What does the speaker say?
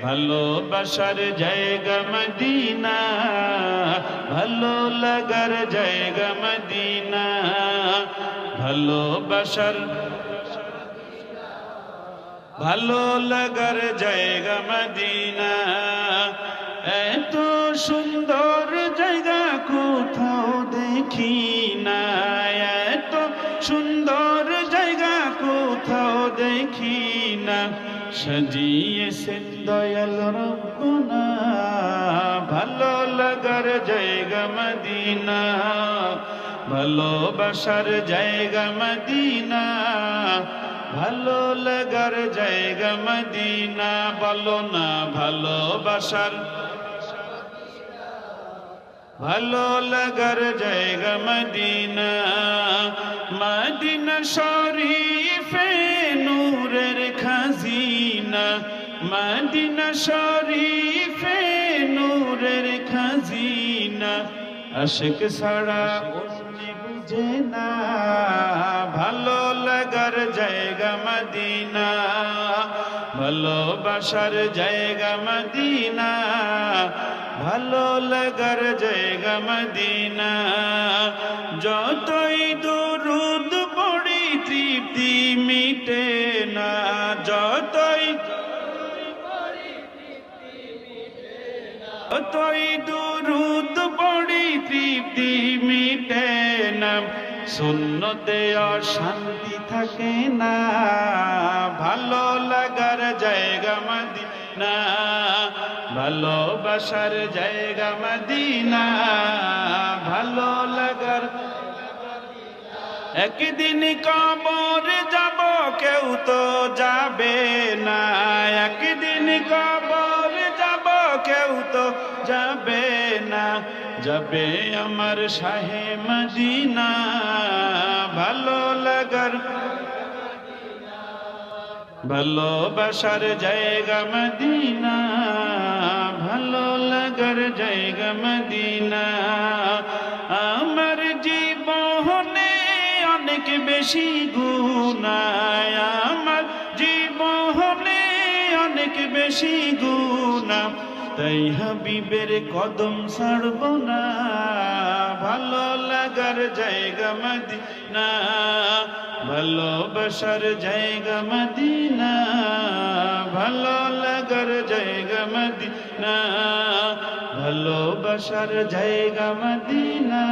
ভালোবাসার জায়গা মদিনা, ভালো লাগার জায়গা মদিনা, ভালোবাসার ভালো লাগার জায়গা মদিনা। এত সুন্দর জায়গা কোথাও দেখি না, এত সুন্দর জায়গা কোথাও দেখি না। সাজিয়েছেন দয়াল রব্বনা ভালো লাগার জায়গা মদিনা, ভালোবাসার জায়গা মদিনা, ভালো লাগার জায়গা মদিনা। বলো না ভালোবাসার ভালো লাগার জায়গা মদিনা। মদিনা শরীফে নূরের খাজিনা, মদিনা শরীফে নূরের খাজিনা। আশিক ছাড়া অন্য বুঝে না ভালো লাগার জায়গা মদিনা, ভালোবাসার জায়গা মদিনা, ভালো লাগার জায়গা মদিনা। যতই দুরূদ পড়ি তৃপ্তি মিটে না, যতই দুরূদ পড়ি তৃপ্তি মিটে না। সুন্নতে অশান্তি থাকে না ভালো লাগার জায়গা মদিনা, ভালোবাসার জায়গা মদিনা, ভালো লাগার। একদিন কবর যাব কেউ তো যাবে না, একদিন কবর যাব কেউ তো যাবে না। যাবে আমার শাহে মদিনা ভালো লাগার ভালোবাসার জায়গা মদিনা, ভালো লাগার জায়গা মদিনা। আমার জীবনে অনেক বেশি গুনাহ, আমার জীবনে অনেক বেশি গুনাহ, তাই হাবিবের কদম ছাড়ব না ভালো লাগার জায়গা মদিনা, ভালোবাসার জায়গা মদিনা, ভালো লাগার জায়গা মদিনা, ভালোবাসার জায়গা মদিনা।